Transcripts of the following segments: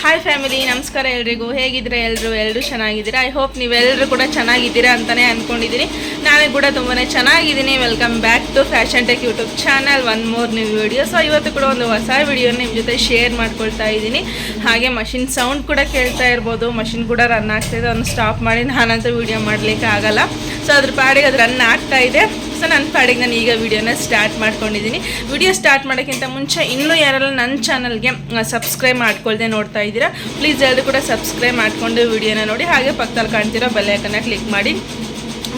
Hi family, ನಮಸ್ಕಾರ ಎಲ್ರಿಗೂ. ಹೇಗಿದ್ದೀರಾ ಎಲ್ಲರೂ ಚೆನ್ನಾಗಿದ್ದೀರಾ? ಐ ಹೋಪ್ ನೀವೆಲ್ಲರೂ ಕೂಡ ಚೆನ್ನಾಗಿದ್ದೀರಾ ಅಂತಲೇ ಅಂದ್ಕೊಂಡಿದ್ದೀನಿ. ನಾನು ಕೂಡ ತುಂಬಾ ಚೆನ್ನಾಗಿದ್ದೀನಿ. Welcome back to fashion tech YouTube channel, one more new video. So ಇವತ್ತು ಕೂಡ ಒಂದು ಹೊಸ ವಿಡಿಯೋನ ನಿಮ್ಮ ಜೊತೆ ಶೇರ್ ಮಾಡ್ಕೊಳ್ತಾ ಇದ್ದೀನಿ. ಹಾಗೆ ಮಷಿನ್ ಸೌಂಡ್ ಕೂಡ ಕೇಳ್ತಾ ಇರ್ಬೋದು. ಮಷಿನ್ ಕೂಡ ರನ್ ಆಗ್ತಾಯಿದೆ. ಅದನ್ನು ಸ್ಟಾಪ್ ಮಾಡಿ ನಾನಂತೂ ವಿಡಿಯೋ ಮಾಡಲಿಕ್ಕೆ ಆಗಲ್ಲ. ಸೊ ಅದ್ರ ಪಾಡಿಗೆ ಅದು ರನ್ ಆಗ್ತಾ ಇದೆ. ಸೊ ನನ್ನ ಪಾಡಿಗೆ ನಾನು ಈಗ ವಿಡಿಯೋನ ಸ್ಟಾರ್ಟ್ ಮಾಡ್ಕೊಂಡಿದ್ದೀನಿ. ವಿಡಿಯೋ ಸ್ಟಾರ್ಟ್ ಮಾಡೋಕ್ಕಿಂತ ಮುಂಚೆ ಇನ್ನೂ ಯಾರೆಲ್ಲ ನನ್ನ ಚಾನಲ್ಗೆ ಸಬ್ಸ್ಕ್ರೈಬ್ ಮಾಡ್ಕೊಳ್ದೆ ನೋಡ್ತಾ ಇದ್ದೀರಾ, ಪ್ಲೀಸ್ ಎಲ್ಲರೂ ಕೂಡ ಸಬ್ಸ್ಕ್ರೈಬ್ ಮಾಡಿಕೊಂಡು ವಿಡಿಯೋನ ನೋಡಿ. ಹಾಗೆ ಪಕ್ಕದಲ್ಲಿ ಕಾಣ್ತಿರೋ ಬೆಲ್ಲೈಕನ್ನ ಕ್ಲಿಕ್ ಮಾಡಿ.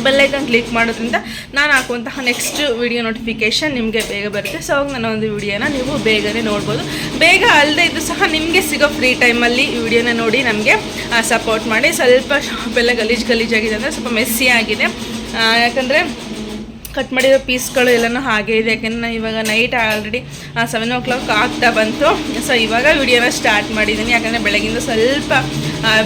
ಬೆಲ್ಲೈಕನ್ ಕ್ಲಿಕ್ ಮಾಡೋದ್ರಿಂದ ನಾನು ಹಾಕುವಂತಹ ನೆಕ್ಸ್ಟ್ ವಿಡಿಯೋ ನೋಟಿಫಿಕೇಷನ್ ನಿಮಗೆ ಬೇಗ ಬರುತ್ತೆ. ಸೊ ಅವಾಗ ನನ್ನ ಒಂದು ವಿಡಿಯೋನ ನೀವು ಬೇಗನೆ ನೋಡ್ಬೋದು. ಬೇಗ ಅಲ್ಲದೆ ಇದ್ದು ಸಹ ನಿಮಗೆ ಸಿಗೋ ಫ್ರೀ ಟೈಮಲ್ಲಿ ಈ ವಿಡಿಯೋನ ನೋಡಿ ನಮಗೆ ಸಪೋರ್ಟ್ ಮಾಡಿ. ಸ್ವಲ್ಪ ಶಾಪೆಲ್ಲ ಗಲೀಜಾಗಿದೆ ಅಂದರೆ ಸ್ವಲ್ಪ ಮೆಸ್ಸಿ ಆಗಿದೆ, ಯಾಕಂದರೆ ಕಟ್ ಮಾಡಿರೋ ಪೀಸ್ಗಳು ಎಲ್ಲನೂ ಹಾಗೆ ಇದೆ. ಯಾಕೆಂದರೆ ನಾನು ಇವಾಗ ನೈಟ್ ಆಲ್ರೆಡಿ 7 o'clock ಆಗ್ತಾ ಬಂತು. ಸೊ ಇವಾಗ ವಿಡಿಯೋನ ಸ್ಟಾರ್ಟ್ ಮಾಡಿದ್ದೀನಿ. ಯಾಕಂದರೆ ಬೆಳಗಿಂದ ಸ್ವಲ್ಪ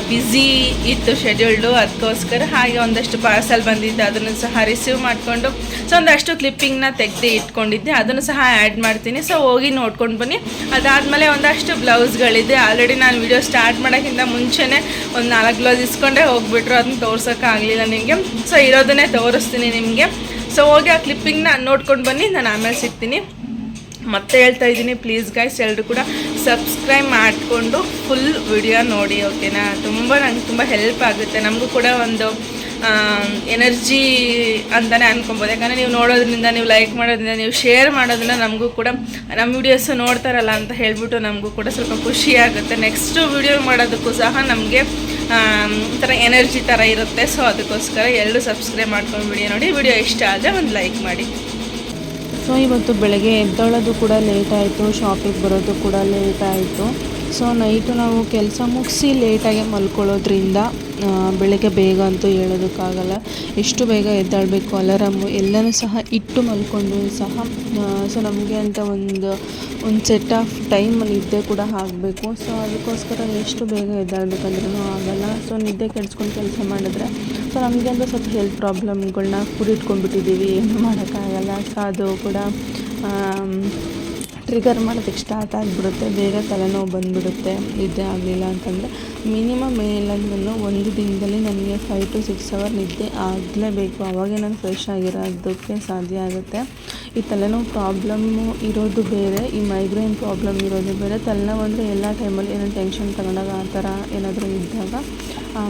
ಬ್ಯುಸಿ ಇತ್ತು ಶೆಡ್ಯೂಲ್ಡು, ಅದಕ್ಕೋಸ್ಕರ. ಹಾಗೆ ಒಂದಷ್ಟು ಪಾರ್ಸಲ್ ಬಂದಿದ್ದೆ, ಅದನ್ನು ಸಹ ರಿಸೀವ್ ಮಾಡಿಕೊಂಡು ಸೊ ಒಂದಷ್ಟು ಕ್ಲಿಪ್ಪಿಂಗ್ನ ತೆಗೆದು ಇಟ್ಕೊಂಡಿದ್ದೆ, ಅದನ್ನು ಸಹ ಆ್ಯಡ್ ಮಾಡ್ತೀನಿ. ಸೊ ಹೋಗಿ ನೋಡ್ಕೊಂಡು ಬನ್ನಿ. ಅದಾದಮೇಲೆ ಒಂದಷ್ಟು ಬ್ಲೌಸ್ಗಳಿದೆ. ಆಲ್ರೆಡಿ ನಾನು ವಿಡಿಯೋ ಸ್ಟಾರ್ಟ್ ಮಾಡೋಕ್ಕಿಂತ ಮುಂಚೆನೇ ಒಂದು 4 ಬ್ಲೌಸ್ ಇಸ್ಕೊಂಡೇ ಹೋಗ್ಬಿಟ್ರು. ಅದನ್ನ ತೋರ್ಸೋಕ್ಕಾಗಲಿಲ್ಲ ನಿಮಗೆ. ಸೊ ಇರೋದನ್ನೇ ತೋರಿಸ್ತೀನಿ ನಿಮಗೆ. ಸೊ ಹೋಗಿ ಆ ಕ್ಲಿಪ್ಪಿಂಗ್ನ ನೋಡ್ಕೊಂಡು ಬನ್ನಿ, ನಾನು ಆಮೇಲೆ ಸಿಗ್ತೀನಿ. ಮತ್ತೆ ಹೇಳ್ತಾ ಇದ್ದೀನಿ, ಪ್ಲೀಸ್ ಗೈಸ್ ಎಲ್ಲರೂ ಕೂಡ ಸಬ್ಸ್ಕ್ರೈಬ್ ಮಾಡಿಕೊಂಡು ಫುಲ್ ವಿಡಿಯೋ ನೋಡಿ, ಓಕೆನಾ? ನಂಗೆ ತುಂಬ ಹೆಲ್ಪ್ ಆಗುತ್ತೆ. ನಮಗೂ ಕೂಡ ಒಂದು ಎನರ್ಜಿ ಅಂತಲೇ ಅನ್ಕೊಬೋದು. ಯಾಕಂದರೆ ನೀವು ನೋಡೋದ್ರಿಂದ, ನೀವು ಲೈಕ್ ಮಾಡೋದ್ರಿಂದ, ನೀವು ಶೇರ್ ಮಾಡೋದ್ರಿಂದ ನಮಗೂ ಕೂಡ ನಮ್ಮ ವೀಡಿಯೋಸು ನೋಡ್ತಾರಲ್ಲ ಅಂತ ಹೇಳಿಬಿಟ್ಟು ನಮಗೂ ಕೂಡ ಸ್ವಲ್ಪ ಖುಷಿಯಾಗುತ್ತೆ. ನೆಕ್ಸ್ಟು ವಿಡಿಯೋ ಮಾಡೋದಕ್ಕೂ ಸಹ ನಮಗೆ ಥರ ಎನರ್ಜಿ ಥರ ಇರುತ್ತೆ. ಸೊ ಅದಕ್ಕೋಸ್ಕರ ಎಲ್ಲರೂ ಸಬ್ಸ್ಕ್ರೈಬ್ ಮಾಡ್ಕೊಂಡು ವಿಡಿಯೋ ನೋಡಿ. ವಿಡಿಯೋ ಇಷ್ಟ ಆದರೆ ಒಂದು ಲೈಕ್ ಮಾಡಿ. ಸೊ ಇವತ್ತು ಬೆಳಗ್ಗೆ ಎದ್ದೇಳೋದು ಕೂಡ ಲೇಟ್ ಆಯಿತು, ಶಾಪಿಗೆ ಬರೋದು ಕೂಡ ಲೇಟ್ ಆಯಿತು. ಸೊ ನೈಟು ನಾವು ಕೆಲಸ ಮುಗಿಸಿ ಲೇಟಾಗಿ ಮಲ್ಕೊಳ್ಳೋದ್ರಿಂದ ಬೆಳಗ್ಗೆ ಬೇಗ ಅಂತೂ ಹೇಳೋದಕ್ಕಾಗಲ್ಲ. ಎಷ್ಟು ಬೇಗ ಎದ್ದೇಳಬೇಕು, ಅಲಾರಾಮು ಎಲ್ಲನೂ ಸಹ ಇಟ್ಟು ಮಲ್ಕೊಂಡು ಸಹ ಸೊ ನಮಗೆ ಅಂತ ಒಂದು ಸೆಟ್ ಆಫ್ ಟೈಮ್ ನಿದ್ದೆ ಕೂಡ ಆಗಬೇಕು. ಸೊ ಅದಕ್ಕೋಸ್ಕರ ಎಷ್ಟು ಬೇಗ ಎದ್ದೇಳಬೇಕಂದ್ರೂ ಆಗಲ್ಲ. ಸೊ ನಿದ್ದೆ ಕೆಡಿಸ್ಕೊಂಡು ಕೆಲಸ ಮಾಡಿದ್ರೆ ಸೊ ನಮಗೆ ಅಂತ ಸ್ವಲ್ಪ ಹೆಲ್ತ್ ಪ್ರಾಬ್ಲಮ್ಗಳನ್ನ ಕೂಡಿಟ್ಕೊಂಡ್ಬಿಟ್ಟಿದ್ದೀವಿ, ಏನು ಮಾಡೋಕ್ಕಾಗಲ್ಲ. ಸೊ ಅದು ಕೂಡ ಟ್ರಿಗರ್ ಮಾಡೋದಕ್ಕೆ ಸ್ಟಾರ್ಟ್ ಆಗಿಬಿಡುತ್ತೆ. ಬೇಗ ತಲೆನೋವು ಬಂದುಬಿಡುತ್ತೆ ನಿದ್ದೆ ಆಗಲಿಲ್ಲ ಅಂತಂದರೆ. ಮಿನಿಮಮ್ ಏನಿಲ್ಲಂದ್ರೂ ಒಂದು ದಿನದಲ್ಲಿ ನನಗೆ 5 to 6 hours ನಿದ್ದೆ ಆಗಲೇಬೇಕು. ಆವಾಗೇ ನಾನು ಫ್ರೆಶ್ ಆಗಿರೋದಕ್ಕೆ ಸಾಧ್ಯ ಆಗುತ್ತೆ. ಈ ತಲೆನೋವು ಪ್ರಾಬ್ಲಮ್ಮು ಇರೋದು ಬೇರೆ, ಈ ಮೈಗ್ರೇನ್ ಪ್ರಾಬ್ಲಮ್ ಇರೋದು ಬೇರೆ. ತಲೆನೋವು ಅಂದರೆ ಎಲ್ಲ ಟೈಮಲ್ಲಿ ಏನೋ ಟೆನ್ಷನ್ ತಗೊಂಡಾಗ ಆ ಥರ ಏನಾದರೂ ಇದ್ದಾಗ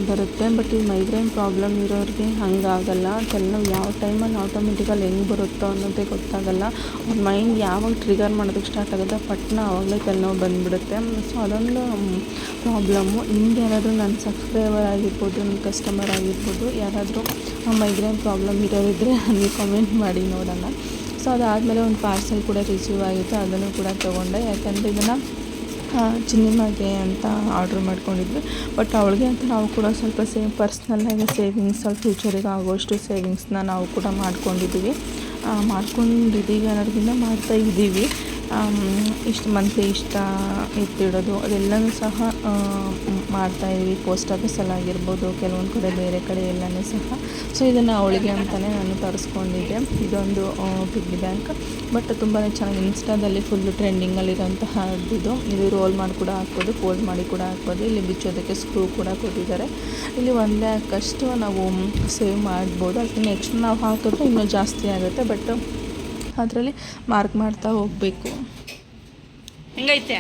ಬರುತ್ತೆ. ಬಟ್ ಈ ಮೈಗ್ರೇನ್ ಪ್ರಾಬ್ಲಮ್ ಇರೋರಿಗೆ ಹಂಗಾಗಲ್ಲ. ತಲೆನೋವು ಯಾವ ಟೈಮಲ್ಲಿ ಆಟೋಮೆಟಿಕಲ್ಲಿ ಹೆಂಗೆ ಬರುತ್ತೋ ಅನ್ನೋದೇ ಗೊತ್ತಾಗಲ್ಲ. ಅವ್ರ ಮೈಂಡ್ ಯಾವಾಗ ಟ್ರಿಗರ್ ಮಾಡೋದಕ್ಕೆ ಸ್ಟಾರ್ಟ್ ಆಗುತ್ತೆ ಪಟ್ನ ಆವಾಗಲೇ ತಲೆನೋವು ಬಂದುಬಿಡುತ್ತೆ. ಸೊ ಅದೊಂದು ಪ್ರಾಬ್ಲಮ್ಮು. ನಿಮ್ಗೆ ಯಾರಾದರೂ ನನ್ನ ಸಬ್ಸ್ಕ್ರೈಬರ್ ಆಗಿರ್ಬೋದು, ನನ್ನ ಕಸ್ಟಮರ್ ಆಗಿರ್ಬೋದು, ಯಾರಾದರೂ ಮೈಗ್ರೇನ್ ಪ್ರಾಬ್ಲಮ್ ಇರೋರಿದ್ದರೆ ನನಗೆ ಕಮೆಂಟ್ ಮಾಡಿ ನೋಡೋಣ. ಸೊ ಅದಾದಮೇಲೆ ಒಂದು ಪಾರ್ಸಲ್ ಕೂಡ ರಿಸೀವ್ ಆಗಿತ್ತು, ಅದನ್ನು ಕೂಡ ತೊಗೊಂಡೆ. ಯಾಕಂದರೆ ಇದನ್ನು ಚಿನ್ನಿಮಗೆ ಅಂತ ಆರ್ಡ್ರ್ ಮಾಡ್ಕೊಂಡಿದ್ವಿ. ಬಟ್ ಅವಳಿಗೆ ಅಂತ ನಾವು ಕೂಡ ಸ್ವಲ್ಪ ಪರ್ಸ್ನಲ್ಲಾಗಿ ಸೇವಿಂಗ್ಸ್, ಫ್ಯೂಚರಿಗೆ ಆಗೋಷ್ಟು ಸೇವಿಂಗ್ಸ್ನ ನಾವು ಕೂಡ ಮಾಡ್ಕೊಂಡಿದ್ದೀವಿ ಅನ್ನೋದಕ್ಕಿಂತ ಮಾಡ್ತಾಯಿದ್ದೀವಿ. ಇಷ್ಟು ಮಂತ್ಲಿ ಇಷ್ಟ ಎತ್ತಿಡೋದು ಅದೆಲ್ಲನೂ ಸಹ ಮಾಡ್ತಾಯಿದ್ದೀವಿ. ಪೋಸ್ಟ್ ಆಫೀಸಲ್ಲಾಗಿರ್ಬೋದು, ಕೆಲವೊಂದು ಕಡೆ ಬೇರೆ ಕಡೆ ಎಲ್ಲನೂ ಸಹ. ಸೊ ಇದನ್ನು ಅವಳಿಗೆ ಅಂತಲೇ ನಾನು ತರಿಸ್ಕೊಂಡಿದ್ದೆ. ಇದೊಂದು ಪಿಗ್ಗಿ ಬ್ಯಾಂಕ್. ಬಟ್ ತುಂಬಾ ಚೆನ್ನಾಗಿ ಇನ್ಸ್ಟಾದಲ್ಲಿ ಫುಲ್ಲು ಟ್ರೆಂಡಿಂಗಲ್ಲಿರೋಂತಹದ್ದು. ಇದು ರೋಲ್ ಮಾಡಿ ಕೂಡ ಹಾಕ್ಬೋದು, ಫೋಲ್ಡ್ ಮಾಡಿ ಕೂಡ ಹಾಕ್ಬೋದು. ಇಲ್ಲಿ ಬಿಚ್ಚೋದಕ್ಕೆ ಸ್ಕ್ರೂ ಕೂಡ ಕೊಟ್ಟಿದ್ದಾರೆ. ಇಲ್ಲಿ 1 lakh ನಾವು ಸೇವ್ ಮಾಡ್ಬೋದು. ಅದಕ್ಕೆ ನೆಕ್ಸ್ಟ್ ನಾವು ಹಾಕಿದ್ರೆ ಇನ್ನೂ ಜಾಸ್ತಿ ಆಗುತ್ತೆ. ಬಟ್ ಅದರಲ್ಲಿ ಮಾರ್ಕ್ ಮಾಡ್ತಾ ಹೋಗಬೇಕು. ಹೆಂಗೈತೆ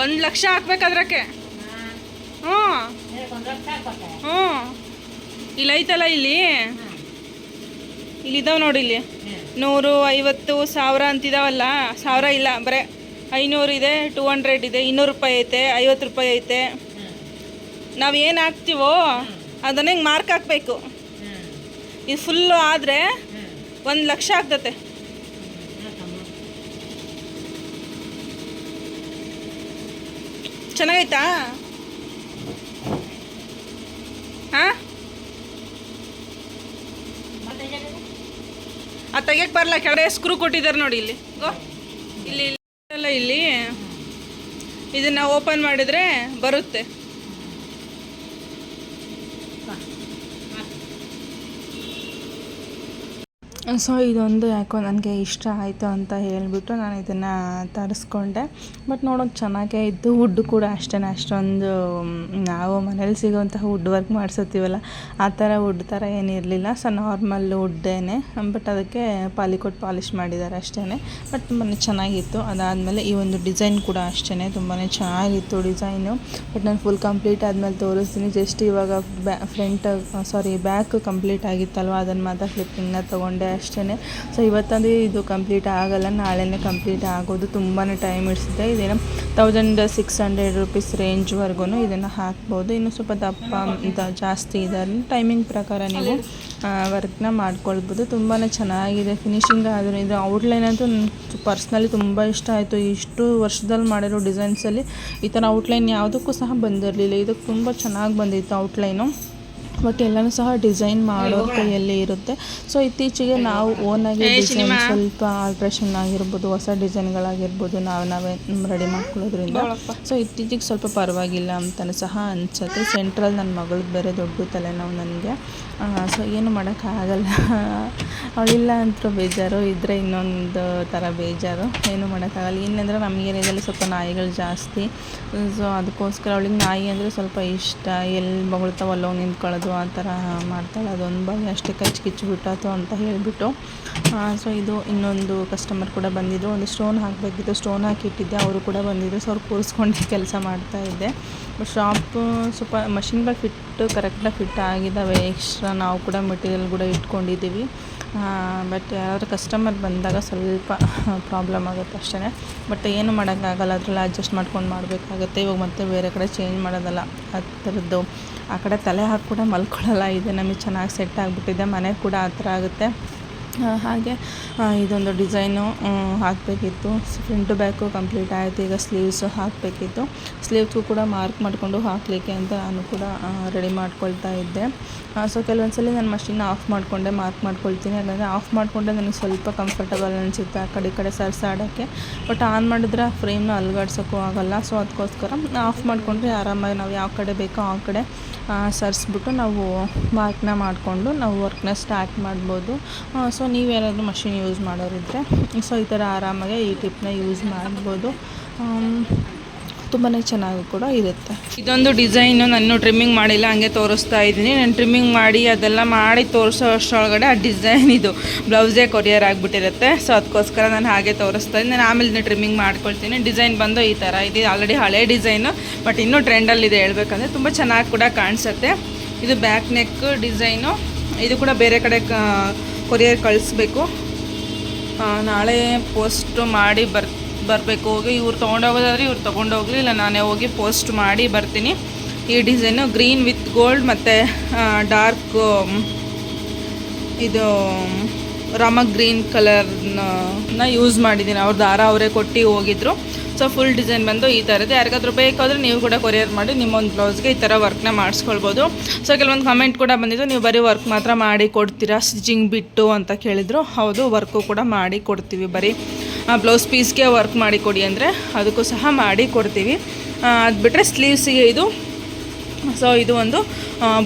1 ಲಕ್ಷ ಹಾಕ್ಬೇಕಾದ್ರಕ್ಕೆ. ಇಲ್ಲಿ ಐತಲ್ಲ, ಇಲ್ಲಿ ಇದಾವೆ ನೋಡಿ. ಇಲ್ಲಿ 100, 50, 1000 ಅಂತಿದಾವಲ್ಲ. 1000 ಇಲ್ಲ, ಬರೀ 500 ಇದೆ, 200 ಇದೆ, 200 ರೂಪಾಯಿ ಐತೆ, 50 ರೂಪಾಯಿ ಐತೆ. ನಾವು ಏನು ಹಾಕ್ತೀವೋ ಅದನ್ನ ಹಿಂಗೆ ಮಾರ್ಕ್ ಹಾಕಬೇಕು. ಇದು ಫುಲ್ಲು ಆದರೆ 1 ಲಕ್ಷ ಆಗ್ತತೆ. ಚೆನ್ನಾಗೈತಾ? ಹಾಂ, ಅದು ತೆಗಿಯಕ್ಕೆ ಬರಲ್ಲ. ಕೆಳಗಡೆ ಸ್ಕ್ರೂ ಕೊಟ್ಟಿದ್ದಾರೆ ನೋಡಿ. ಇಲ್ಲಿ ಇಲ್ಲಿ ಇದನ್ನು ಓಪನ್ ಮಾಡಿದರೆ ಬರುತ್ತೆ. ಸೊ ಇದೊಂದು ಯಾಕೋ ನನಗೆ ಇಷ್ಟ ಆಯಿತು ಅಂತ ಹೇಳಿಬಿಟ್ಟು ನಾನು ಇದನ್ನು ತರಿಸ್ಕೊಂಡೆ. ಬಟ್ ನೋಡೋಕೆ ಚೆನ್ನಾಗೇ ಇದ್ದು, ವುಡ್ ಕೂಡ ಅಷ್ಟೊಂದು ನಾವು ಮನೇಲಿ ಸಿಗೋವಂತಹ ವುಡ್ ವರ್ಕ್ ಮಾಡಿಸುತ್ತೀವಲ್ಲ ಆ ಥರ ವುಡ್ ಥರ ಏನಿರಲಿಲ್ಲ. ಸೊ ನಾರ್ಮಲ್ ವುಡ್ಡೇನೆ, ಬಟ್ ಅದಕ್ಕೆ ಪಾಲಿಕೋಟ್ ಪಾಲಿಷ್ ಮಾಡಿದ್ದಾರೆ ಅಷ್ಟೇ. ಬಟ್ ತುಂಬಾ ಚೆನ್ನಾಗಿತ್ತು. ಅದಾದಮೇಲೆ ಈ ಒಂದು ಡಿಸೈನ್ ಕೂಡ ಅಷ್ಟೇ ತುಂಬಾ ಚೆನ್ನಾಗಿತ್ತು ಡಿಸೈನು. ಬಟ್ ನಾನು ಫುಲ್ ಕಂಪ್ಲೀಟ್ ಆದಮೇಲೆ ತೋರಿಸ್ತೀನಿ. ಜಸ್ಟ್ ಇವಾಗ ಬ್ಯಾಕ್ ಕಂಪ್ಲೀಟ್ ಆಗಿತ್ತಲ್ವ, ಅದನ್ನು ಮಾತ್ರ ಕ್ಲಿಪ್ಪಿಂಗ್ನ ತೊಗೊಂಡೆ ಅಷ್ಟೇ. ಸೊ ಇವತ್ತಂದರೆ ಇದು ಕಂಪ್ಲೀಟ್ ಆಗೋಲ್ಲ, ನಾಳೆನೇ ಕಂಪ್ಲೀಟ್ ಆಗೋದು. ತುಂಬಾ ಟೈಮ್ ಹಿಡಿಸುತ್ತೆ. ಇದೇನೋ 1600 ರೂಪೀಸ್ ರೇಂಜ್ವರೆಗೂ ಇದನ್ನು ಹಾಕ್ಬೋದು. ಇನ್ನು ಸ್ವಲ್ಪ ದಪ್ಪ ಜಾಸ್ತಿ ಇದೆ, ಟೈಮಿಂಗ್ ಪ್ರಕಾರ ನೀವು ವರ್ಕ್ನ ಮಾಡ್ಕೊಳ್ಬೋದು. ತುಂಬಾ ಚೆನ್ನಾಗಿದೆ ಫಿನಿಶಿಂಗ್. ಆದರೂ ಇದು ಔಟ್ಲೈನ್ ಅಂತೂ ಪರ್ಸ್ನಲಿ ತುಂಬ ಇಷ್ಟ ಆಯಿತು. ಇಷ್ಟು ವರ್ಷದಲ್ಲಿ ಮಾಡಿರೋ ಡಿಸೈನ್ಸಲ್ಲಿ ಈ ಥರ ಔಟ್ಲೈನ್ ಯಾವುದಕ್ಕೂ ಸಹ ಬಂದಿರಲಿಲ್ಲ. ಇದಕ್ಕೆ ತುಂಬ ಚೆನ್ನಾಗಿ ಬಂದಿತ್ತು ಔಟ್ಲೈನು. ಬಟ್ ಎಲ್ಲನೂ ಸಹ ಡಿಸೈನ್ ಮಾಡೋ ಕೈಯಲ್ಲಿ ಇರುತ್ತೆ. ಸೊ ಇತ್ತೀಚೆಗೆ ನಾವು ಓನಾಗಿ ಡಿಸೈನ್ ಸ್ವಲ್ಪ ಆಲ್ಟ್ರೇಷನ್ ಆಗಿರ್ಬೋದು, ಹೊಸ ಡಿಸೈನ್ಗಳಾಗಿರ್ಬೋದು ನಾವೇ ರೆಡಿ ಮಾಡ್ಕೊಳ್ಳೋದ್ರಿಂದ ಸೊ ಇತ್ತೀಚೆಗೆ ಸ್ವಲ್ಪ ಪರವಾಗಿಲ್ಲ ಅಂತಲೂ ಸಹ ಅನಿಸುತ್ತೆ. ಸೆಂಟ್ರಲ್ ನನ್ನ ಮಗಳದ್ದು ಬೇರೆ ದೊಡ್ಡ ತಲೆನೋವು ನನಗೆ. ಸೊ ಏನು ಮಾಡೋಕ್ಕಾಗಲ್ಲ. ಅವಳಿಲ್ಲ ಅಂತೂ ಬೇಜಾರು, ಇದ್ದರೆ ಇನ್ನೊಂದು ಥರ ಬೇಜಾರು. ಏನು ಮಾಡೋಕ್ಕಾಗಲ್ಲ. ಏನಂದರೆ ನಮ್ಮ ಏರಿಯಾದಲ್ಲಿ ಸ್ವಲ್ಪ ನಾಯಿಗಳು ಜಾಸ್ತಿ. ಸೊ ಅದಕ್ಕೋಸ್ಕರ ಅವಳಿಗೆ ನಾಯಿ ಅಂದರೆ ಸ್ವಲ್ಪ ಇಷ್ಟ. ಎಲ್ಲಿ ಬೊಗಳ್ತಾವಲ್ಲ ನಿಂತ್ಕೊಳ್ಳೋದು ಆ ಥರ ಮಾಡ್ತಾಳೆ. ಅದೊಂದು ಬಾಯಿ ಅಷ್ಟೇ ಕಿಚ್ಚಿಬಿಟ್ಟಾತು ಅಂತ ಹೇಳಿಬಿಟ್ಟು. ಸೊ ಇದು ಇನ್ನೊಂದು ಕಸ್ಟಮರ್ ಕೂಡ ಬಂದಿದ್ದರು. ಒಂದು ಸ್ಟೋನ್ ಹಾಕಬೇಕಿತ್ತು, ಸ್ಟೋನ್ ಹಾಕಿಟ್ಟಿದ್ದೆ. ಅವರು ಕೂಡ ಬಂದಿದ್ದರು. ಸೊ ಅವ್ರು ಕೂರಿಸ್ಕೊಂಡು ಕೆಲಸ ಮಾಡ್ತಾಯಿದ್ದೆ. ಬಟ್ ಶಾಪು ಸ್ವಲ್ಪ ಮಷಿನ್ಗಳು ಕರೆಕ್ಟಾಗಿ ಫಿಟ್ ಆಗಿದ್ದಾವೆ. ಎಕ್ಸ್ಟ್ರಾ ನಾವು ಕೂಡ ಮೆಟೀರಿಯಲ್ ಕೂಡ ಇಟ್ಕೊಂಡಿದ್ದೀವಿ. ಬಟ್ ಯಾರಾದರೂ ಕಸ್ಟಮರ್ ಬಂದಾಗ ಸ್ವಲ್ಪ ಪ್ರಾಬ್ಲಮ್ ಆಗುತ್ತೆ ಅಷ್ಟೇ. ಬಟ್ ಏನು ಮಾಡೋಕ್ಕಾಗಲ್ಲ, ಅದರಲ್ಲಿ ಅಡ್ಜಸ್ಟ್ ಮಾಡ್ಕೊಂಡು ಮಾಡಬೇಕಾಗತ್ತೆ. ಇವಾಗ ಮತ್ತೆ ಬೇರೆ ಕಡೆ ಚೇಂಜ್ ಮಾಡೋದಲ್ಲ ಆ ಥರದ್ದು. ಆ ಕಡೆ ತಲೆ ಹಾಕಿ ಕೂಡ ಮಲ್ಕೊಳ್ಳಲ್ಲ. ಇದು ನಮಗೆ ಚೆನ್ನಾಗಿ ಸೆಟ್ ಆಗಿಬಿಟ್ಟಿದೆ. ಮನೆ ಕೂಡ ಆ ಥರ ಆಗುತ್ತೆ. ಹಾಗೆ ಇದೊಂದು ಡಿಸೈನು ಹಾಕಬೇಕಿತ್ತು. ಫ್ರಂಟು ಬ್ಯಾಕು ಕಂಪ್ಲೀಟ್ ಆಯಿತು. ಈಗ ಸ್ಲೀವ್ಸು ಹಾಕಬೇಕಿತ್ತು. ಸ್ಲೀವ್ಸ್ಗೂ ಕೂಡ ಮಾರ್ಕ್ ಮಾಡಿಕೊಂಡು ಹಾಕಲಿಕ್ಕೆ ಅಂತ ನಾನು ಕೂಡ ರೆಡಿ ಮಾಡ್ಕೊಳ್ತಾ ಇದ್ದೆ. ಸೊ ಕೆಲವೊಂದು ಸಲ ನಾನು ಮಷಿನ್ನ ಆಫ್ ಮಾಡಿಕೊಂಡೆ ಮಾರ್ಕ್ ಮಾಡ್ಕೊಳ್ತೀನಿ. ಹಾಗಾಗಿ ಆಫ್ ಮಾಡಿಕೊಂಡೆ ನನಗೆ ಸ್ವಲ್ಪ ಕಂಫರ್ಟಬಲ್ ಅನಿಸುತ್ತೆ ಆ ಕಡೆ ಸರ್ಸಾಡೋಕ್ಕೆ. ಬಟ್ ಆನ್ ಮಾಡಿದ್ರೆ ಆ ಫ್ರೇಮ್ನ ಅಲ್ಗಾಡ್ಸೋಕ್ಕೂ ಆಗೋಲ್ಲ. ಸೊ ಅದಕ್ಕೋಸ್ಕರ ಆಫ್ ಮಾಡಿಕೊಂಡ್ರೆ ಆರಾಮಾಗಿ ನಾವು ಯಾವ ಕಡೆ ಬೇಕೋ ಆ ಕಡೆ ಸರಿಸ್ಬಿಟ್ಟು ನಾವು ಮಾರ್ಕ್ನ ಮಾಡಿಕೊಂಡು ನಾವು ವರ್ಕ್ನ ಸ್ಟಾರ್ಟ್ ಮಾಡ್ಬೋದು. ಸೊ ನೀವೇನಾದರೂ ಮಷಿನ್ ಯೂಸ್ ಮಾಡೋರಿದ್ದರೆ ಸೊ ಈ ಥರ ಆರಾಮಾಗಿ ಈ ಟಿಪ್ನ ಯೂಸ್ ಮಾಡ್ಬೋದು. ತುಂಬಾ ಚೆನ್ನಾಗಿ ಕೂಡ ಇರುತ್ತೆ. ಇದೊಂದು ಡಿಸೈನು ನಾನು ಟ್ರಿಮ್ಮಿಂಗ್ ಮಾಡಿಲ್ಲ, ಹಂಗೆ ತೋರಿಸ್ತಾ ಇದ್ದೀನಿ. ನಾನು ಟ್ರಿಮ್ಮಿಂಗ್ ಮಾಡಿ ಅದೆಲ್ಲ ಮಾಡಿ ತೋರಿಸೋ ಅಷ್ಟರೊಳಗಡೆ ಆ ಡಿಸೈನ್ ಇದು ಬ್ಲೌಸೇ ಕೊರಿಯರ್ ಆಗಿಬಿಟ್ಟಿರುತ್ತೆ. ಸೊ ಅದಕ್ಕೋಸ್ಕರ ನಾನು ಹಾಗೆ ತೋರಿಸ್ತಾ ಇದ್ದೀನಿ. ನಾನು ಆಮೇಲೆ ಟ್ರಿಮ್ಮಿಂಗ್ ಮಾಡ್ಕೊಳ್ತೀನಿ. ಡಿಸೈನ್ ಬಂದು ಈ ಥರ ಇದೆ. ಆಲ್ರೆಡಿ ಹಳೆ ಡಿಸೈನು, ಬಟ್ ಇನ್ನೂ ಟ್ರೆಂಡಲ್ಲಿದೆ ಹೇಳ್ಬೇಕಂದ್ರೆ. ತುಂಬ ಚೆನ್ನಾಗಿ ಕೂಡ ಕಾಣಿಸುತ್ತೆ. ಇದು ಬ್ಯಾಕ್ ನೆಕ್ ಡಿಸೈನು. ಇದು ಕೂಡ ಬೇರೆ ಕಡೆ ಕೊರಿಯರ್ ಕಳಿಸ್ಬೇಕು. ನಾಳೆ ಪೋಸ್ಟ್ ಮಾಡಿ ಬರಬೇಕು. ಹೋಗಿ ಇವ್ರು ತೊಗೊಂಡೋಗೋದಾದ್ರೆ ಇವ್ರು ತೊಗೊಂಡೋಗ್ಲಿ, ಇಲ್ಲ ನಾನೇ ಹೋಗಿ ಪೋಸ್ಟ್ ಮಾಡಿ ಬರ್ತೀನಿ. ಈ ಡಿಸೈನು ಗ್ರೀನ್ ವಿತ್ ಗೋಲ್ಡ್ ಮತ್ತು ಡಾರ್ಕ್ ಇದು ರಾಮ ಗ್ರೀನ್ ಕಲರ್ನ ಯೂಸ್ ಮಾಡಿದ್ದೀನಿ. ಅವ್ರ ದಾರ ಅವರೇ ಕೊಟ್ಟು ಹೋಗಿದ್ರು. ಸೊ ಫುಲ್ ಡಿಸೈನ್ ಬಂದು ಈ ಥರದ್ದು. ಯಾರಿಗಾದ್ರೂ ಬೇಕಾದರೆ ನೀವು ಕೂಡ ಕೊರಿಯರ್ ಮಾಡಿ ನಿಮ್ಮೊಂದು ಬ್ಲೌಸ್ಗೆ ಈ ಥರ ವರ್ಕ್ನ ಮಾಡಿಸ್ಕೊಳ್ಬೋದು. ಸೊ ಕೆಲವೊಂದು ಕಮೆಂಟ್ ಕೂಡ ಬಂದಿದ್ದು, ನೀವು ಬರೀ ವರ್ಕ್ ಮಾತ್ರ ಮಾಡಿ ಕೊಡ್ತೀರಾ ಸ್ಟಿಚಿಂಗ್ ಬಿಟ್ಟು ಅಂತ ಕೇಳಿದರು. ಹೌದು, ವರ್ಕು ಕೂಡ ಮಾಡಿ ಕೊಡ್ತೀವಿ. ಬರೀ ಬ್ಲೌಸ್ ಪೀಸ್ಗೆ ವರ್ಕ್ ಮಾಡಿ ಕೊಡಿ ಅಂದರೆ ಅದಕ್ಕೂ ಸಹ ಮಾಡಿ ಕೊಡ್ತೀವಿ. ಅದು ಬಿಟ್ಟರೆ ಸ್ಲೀವ್ಸಿಗೆ ಇದು. ಸೊ ಇದು ಒಂದು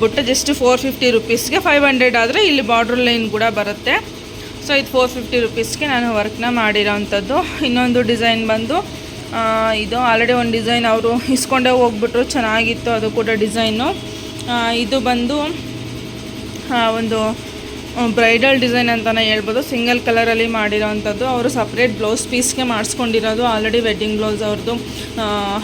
ಬುಟ್ಟ ಜಸ್ಟ್ 450 ರೂಪೀಸ್ಗೆ. 500 ಆದರೆ ಇಲ್ಲಿ ಬಾರ್ಡ್ರ್ ಲೈನ್ ಕೂಡ ಬರುತ್ತೆ. ಸೊ ಇದು 450 ರೂಪೀಸ್ಗೆ ನಾನು ವರ್ಕ್ನ ಮಾಡಿರೋ ಅಂಥದ್ದು. ಇನ್ನೊಂದು ಡಿಸೈನ್ ಬಂದು ಇದು ಆಲ್ರೆಡಿ ಒಂದು ಡಿಸೈನ್ ಅವರು ಇಸ್ಕೊಂಡೇ ಹೋಗ್ಬಿಟ್ರು, ಚೆನ್ನಾಗಿತ್ತು ಅದು ಕೂಡ ಡಿಸೈನು. ಇದು ಬಂದು ಒಂದು ಬ್ರೈಡಲ್ ಡಿಸೈನ್ ಅಂತಲೇ ಹೇಳ್ಬೋದು. ಸಿಂಗಲ್ ಕಲರಲ್ಲಿ ಮಾಡಿರೋ ಅಂಥದ್ದು. ಅವರು ಸಪ್ರೇಟ್ ಬ್ಲೌಸ್ ಪೀಸ್ಗೆ ಮಾಡಿಸ್ಕೊಂಡಿರೋದು. ಆಲ್ರೆಡಿ ವೆಡ್ಡಿಂಗ್ ಬ್ಲೌಸ್ ಅವ್ರದ್ದು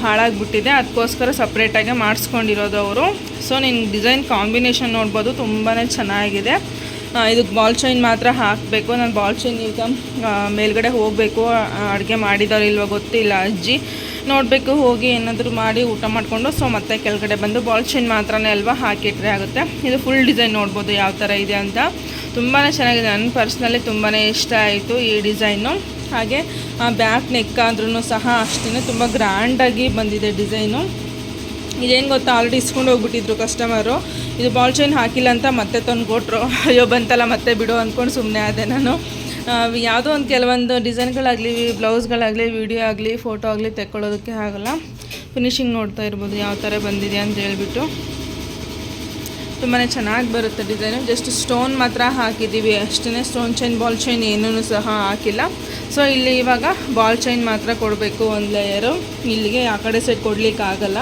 ಹಾಳಾಗಿಬಿಟ್ಟಿದೆ, ಅದಕ್ಕೋಸ್ಕರ ಸಪ್ರೇಟಾಗಿ ಮಾಡಿಸ್ಕೊಂಡಿರೋದು ಅವರು. ಸೊ ನಿನ್ನ ಡಿಸೈನ್ ಕಾಂಬಿನೇಷನ್ ನೋಡ್ಬೋದು, ತುಂಬಾ ಚೆನ್ನಾಗಿದೆ. ಇದಕ್ಕೆ ಬಾಲ್ ಚೈನ್ ಮಾತ್ರ ಹಾಕಬೇಕು. ನಾನು ಬಾಲ್ ಚೈನ್ ಈಗ ಮೇಲ್ಗಡೆ ಹೋಗಬೇಕು. ಅಡುಗೆ ಮಾಡಿದವ್ರು ಇಲ್ವೋ ಗೊತ್ತಿಲ್ಲ, ಅಜ್ಜಿ ನೋಡಬೇಕು. ಹೋಗಿ ಏನಾದರೂ ಮಾಡಿ ಊಟ ಮಾಡಿಕೊಂಡು ಸೊ ಮತ್ತೆ ಕೆಳಗಡೆ ಬಂದು ಬಾಲ್ ಚೈನ್ ಮಾತ್ರನೇ ಅಲ್ವಾ ಹಾಕಿಟ್ರೆ ಆಗುತ್ತೆ. ಇದು ಫುಲ್ ಡಿಸೈನ್ ನೋಡ್ಬೋದು ಯಾವ ಥರ ಇದೆ ಅಂತ. ತುಂಬಾ ಚೆನ್ನಾಗಿದೆ. ನನ್ನ ಪರ್ಸ್ನಲಿ ತುಂಬಾ ಇಷ್ಟ ಆಯಿತು ಈ ಡಿಸೈನು. ಹಾಗೆ ಬ್ಯಾಕ್ ನೆಕ್ ಆದ್ರೂ ಸಹ ಅಷ್ಟೇ ತುಂಬ ಗ್ರ್ಯಾಂಡಾಗಿ ಬಂದಿದೆ ಡಿಸೈನು. ಇದೇನು ಗೊತ್ತಾ, ಆಲ್ರೆಡಿ ಇಸ್ಕೊಂಡು ಹೋಗ್ಬಿಟ್ಟಿದ್ರು ಕಸ್ಟಮರು. ಇದು ಬಾಲ್ ಚೈನ್ ಹಾಕಿಲ್ಲ ಅಂತ ಮತ್ತೆ ತಂದು ಕೊಟ್ಟರು. ಅಯ್ಯೋ ಬಂತಲ್ಲ ಮತ್ತೆ ಬಿಡು ಅಂದ್ಕೊಂಡು ಸುಮ್ಮನೆ ಆದೆ ನಾನು. ಯಾವುದೋ ಒಂದು ಕೆಲವೊಂದು ಡಿಸೈನ್ಗಳಾಗಲಿ, ಬ್ಲೌಸ್ಗಳಾಗಲಿ, ವಿಡಿಯೋ ಆಗಲಿ, ಫೋಟೋ ಆಗಲಿ ತೆಕ್ಕೊಳ್ಳೋದಕ್ಕೆ ಆಗಲ್ಲ. ಫಿನಿಶಿಂಗ್ ನೋಡ್ತಾ ಇರ್ಬೋದು ಯಾವ ಥರ ಬಂದಿದೆ ಅಂತ ಹೇಳ್ಬಿಟ್ಟು. ತುಂಬಾ ಚೆನ್ನಾಗಿ ಬರುತ್ತೆ ಡಿಸೈನು. ಜಸ್ಟ್ ಸ್ಟೋನ್ ಮಾತ್ರ ಹಾಕಿದ್ದೀವಿ ಅಷ್ಟೇ, ಸ್ಟೋನ್ ಚೈನ್ ಬಾಲ್ ಚೈನ್ ಏನೂ ಸಹ ಹಾಕಿಲ್ಲ. ಸೊ ಇಲ್ಲಿ ಇವಾಗ ಬಾಲ್ ಚೈನ್ ಮಾತ್ರ ಕೊಡಬೇಕು ಒಂದು ಲೇಯರು, ಇಲ್ಲಿಗೆ ಆ ಕಡೆ ಸೈಡ್ ಕೊಡಲಿಕ್ಕಾಗಲ್ಲ.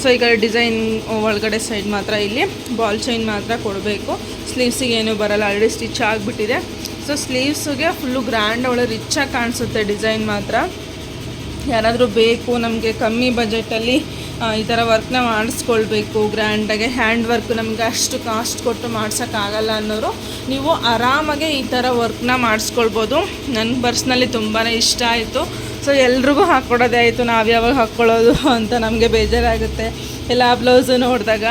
ಸೊ ಈ ಕಡೆ ಡಿಸೈನ್ ಒಳಗಡೆ ಸೈಡ್ ಮಾತ್ರ ಇಲ್ಲಿ ಬಾಲ್ ಚೈನ್ ಮಾತ್ರ ಕೊಡಬೇಕು. ಸ್ಲೀವ್ಸಿಗೆ ಏನೂ ಬರೋಲ್ಲ, ಆಲ್ರೆಡಿ ಸ್ಟಿಚ್ ಆಗಿಬಿಟ್ಟಿದೆ. ಸೊ ಸ್ಲೀವ್ಸಿಗೆ ಫುಲ್ಲು ಗ್ರ್ಯಾಂಡ್ ಒಳ್ಳೆ ರಿಚ್ಚಾಗಿ ಕಾಣಿಸುತ್ತೆ ಡಿಸೈನ್ ಮಾತ್ರ. ಯಾರಾದರೂ ಬೇಕು ನಮಗೆ ಕಮ್ಮಿ ಬಜೆಟಲ್ಲಿ ಈ ಥರ ವರ್ಕ್ನ ಮಾಡಿಸ್ಕೊಳ್ಬೇಕು ಗ್ರ್ಯಾಂಡಾಗೆ, ಹ್ಯಾಂಡ್ ವರ್ಕ್ ನಮಗೆ ಅಷ್ಟು ಕಾಸ್ಟ್ ಕೊಟ್ಟು ಮಾಡ್ಸೋಕ್ಕಾಗಲ್ಲ ಅನ್ನೋರು ನೀವು ಆರಾಮಾಗೆ ಈ ಥರ ವರ್ಕ್ನ ಮಾಡಿಸ್ಕೊಳ್ಬೋದು. ನನಗೆ ಪರ್ಸ್ನಲಿ ತುಂಬಾ ಇಷ್ಟ ಆಯಿತು. ಸೊ ಎಲ್ರಿಗೂ ಹಾಕ್ಕೊಡೋದೇ ಆಯಿತು, ನಾವು ಯಾವಾಗ ಹಾಕ್ಕೊಳ್ಳೋದು ಅಂತ ನಮಗೆ ಬೇಜಾರಾಗುತ್ತೆ ಎಲ್ಲ ಬ್ಲೌಸು ನೋಡಿದಾಗ,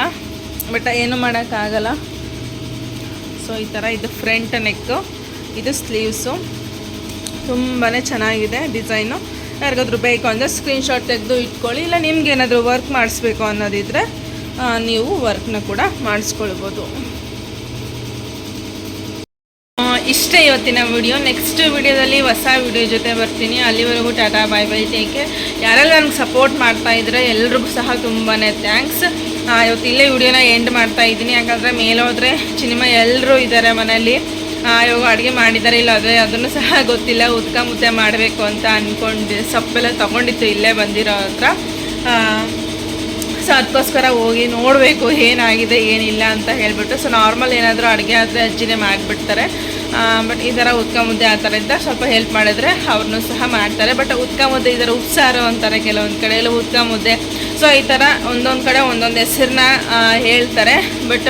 ಬಟ್ ಏನೂ ಮಾಡೋಕ್ಕಾಗಲ್ಲ. ಸೊ ಈ ಥರ ಇದು ಫ್ರಂಟ್ ನೆಕ್ಕು, ಇದು ಸ್ಲೀವ್ಸು, ತುಂಬಾ ಚೆನ್ನಾಗಿದೆ ಡಿಸೈನು. ಯಾರಿಗಾದ್ರೂ ಬೇಕು ಅಂದರೆ ಸ್ಕ್ರೀನ್ಶಾಟ್ ತೆಗೆದು ಇಟ್ಕೊಳ್ಳಿ. ಇಲ್ಲ ನಿಮ್ಗೇನಾದರೂ ವರ್ಕ್ ಮಾಡಿಸ್ಬೇಕು ಅನ್ನೋದಿದ್ದರೆ ನೀವು ವರ್ಕ್ನ ಕೂಡ ಮಾಡಿಸ್ಕೊಳ್ಬೋದು. ಇಷ್ಟೇ ಇವತ್ತಿನ ವಿಡಿಯೋ. ನೆಕ್ಸ್ಟ್ ವಿಡಿಯೋದಲ್ಲಿ ಹೊಸ ವಿಡಿಯೋ ಜೊತೆ ಬರ್ತೀನಿ. ಅಲ್ಲಿವರೆಗೂ tata bye bye, take care. ಯಾರೆಲ್ಲ ನನಗೆ ಸಪೋರ್ಟ್ ಮಾಡ್ತಾಯಿದ್ರೆ ಎಲ್ರಿಗೂ ಸಹ ತುಂಬಾ ಥ್ಯಾಂಕ್ಸ್. ಇವತ್ತು ಇಲ್ಲೇ ವಿಡಿಯೋನ ಎಂಡ್ ಮಾಡ್ತಾಯಿದ್ದೀನಿ, ಯಾಕಂದರೆ ಮೇಲೋದ್ರೆ ಸಿನಿಮಾ ಎಲ್ಲರೂ ಇದ್ದಾರೆ ಮನೇಲಿ. ಇವಾಗ ಅಡುಗೆ ಮಾಡಿದ್ದಾರೆ ಇಲ್ಲ ಅದೇ ಅದನ್ನು ಸಹ ಗೊತ್ತಿಲ್ಲ. ಉದ್ಕ ಮುದ್ದೆ ಮಾಡಬೇಕು ಅಂತ ಅಂದ್ಕೊಂಡು ಸೊಪ್ಪೆಲ್ಲ ತೊಗೊಂಡಿತ್ತು ಇಲ್ಲೇ ಬಂದಿರೋ ಹತ್ರ. ಸೊ ಅದಕ್ಕೋಸ್ಕರ ಹೋಗಿ ನೋಡಬೇಕು ಏನಾಗಿದೆ ಏನಿಲ್ಲ ಅಂತ ಹೇಳಿಬಿಟ್ಟು. ಸೊ ನಾರ್ಮಲ್ ಏನಾದರೂ ಅಡುಗೆ ಆದರೆ ಅಜ್ಜಿನೇ ಮಾಡಿಬಿಡ್ತಾರೆ. ಬಟ್ ಈ ಥರ ಉದ್ಕ ಮುದ್ದೆ ಆ ಥರ ಇದ್ದ ಸ್ವಲ್ಪ ಹೆಲ್ಪ್ ಮಾಡಿದ್ರೆ ಅವ್ರನ್ನೂ ಸಹ ಮಾಡ್ತಾರೆ. ಬಟ್ ಉದ್ಕ ಮುದ್ದೆ ಈ ಥರ ಉಪ್ಸಾರು ಅಂತಾರೆ ಕೆಲವೊಂದು ಕಡೆ, ಎಲ್ಲ ಉದ್ಕ ಮುದ್ದೆ. ಸೊ ಈ ಥರ ಒಂದೊಂದು ಕಡೆ ಒಂದೊಂದು ಹೆಸರನ್ನ ಹೇಳ್ತಾರೆ. ಬಟ್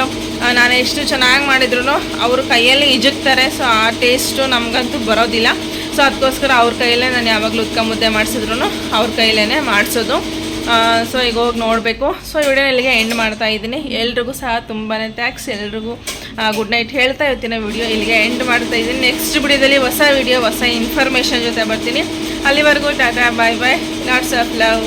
ನಾನು ಎಷ್ಟು ಚೆನ್ನಾಗಿ ಮಾಡಿದ್ರು ಅವ್ರ ಕೈಯಲ್ಲಿ ಇಜುಕ್ತಾರೆ. ಸೊ ಆ ಟೇಸ್ಟು ನಮಗಂತೂ ಬರೋದಿಲ್ಲ. ಸೊ ಅದಕ್ಕೋಸ್ಕರ ಅವ್ರ ಕೈಯಲ್ಲೇ ನಾನು ಯಾವಾಗಲೂ ಉದ್ಕ ಮುದ್ದೆ ಮಾಡಿಸಿದ್ರು ಅವ್ರ ಕೈಯಲ್ಲೇ ಮಾಡಿಸೋದು. ಸೊ ಈಗ ಹೋಗಿ ನೋಡಬೇಕು. ಸೊ ಈ ವಿಡಿಯೋನ ಇಲ್ಲಿಗೆ ಎಂಡ್ ಮಾಡ್ತಾ ಇದ್ದೀನಿ. ಎಲ್ರಿಗೂ ಸಹ ತುಂಬಾ ಥ್ಯಾಂಕ್ಸ್. ಎಲ್ರಿಗೂ ಗುಡ್ ನೈಟ್ ಹೇಳ್ತಾ ಇರ್ತೀನಿ. ವಿಡಿಯೋ ಇಲ್ಲಿಗೆ ಎಂಡ್ ಮಾಡ್ತಾ ಇದ್ದೀನಿ. ನೆಕ್ಸ್ಟ್ ವಿಡಿಯೋದಲ್ಲಿ ಹೊಸ ವಿಡಿಯೋ ಹೊಸ ಇನ್ಫಾರ್ಮೇಷನ್ ಜೊತೆ ಬರ್ತೀನಿ. ಅಲ್ಲಿವರೆಗೂ tata bye bye, lots of love.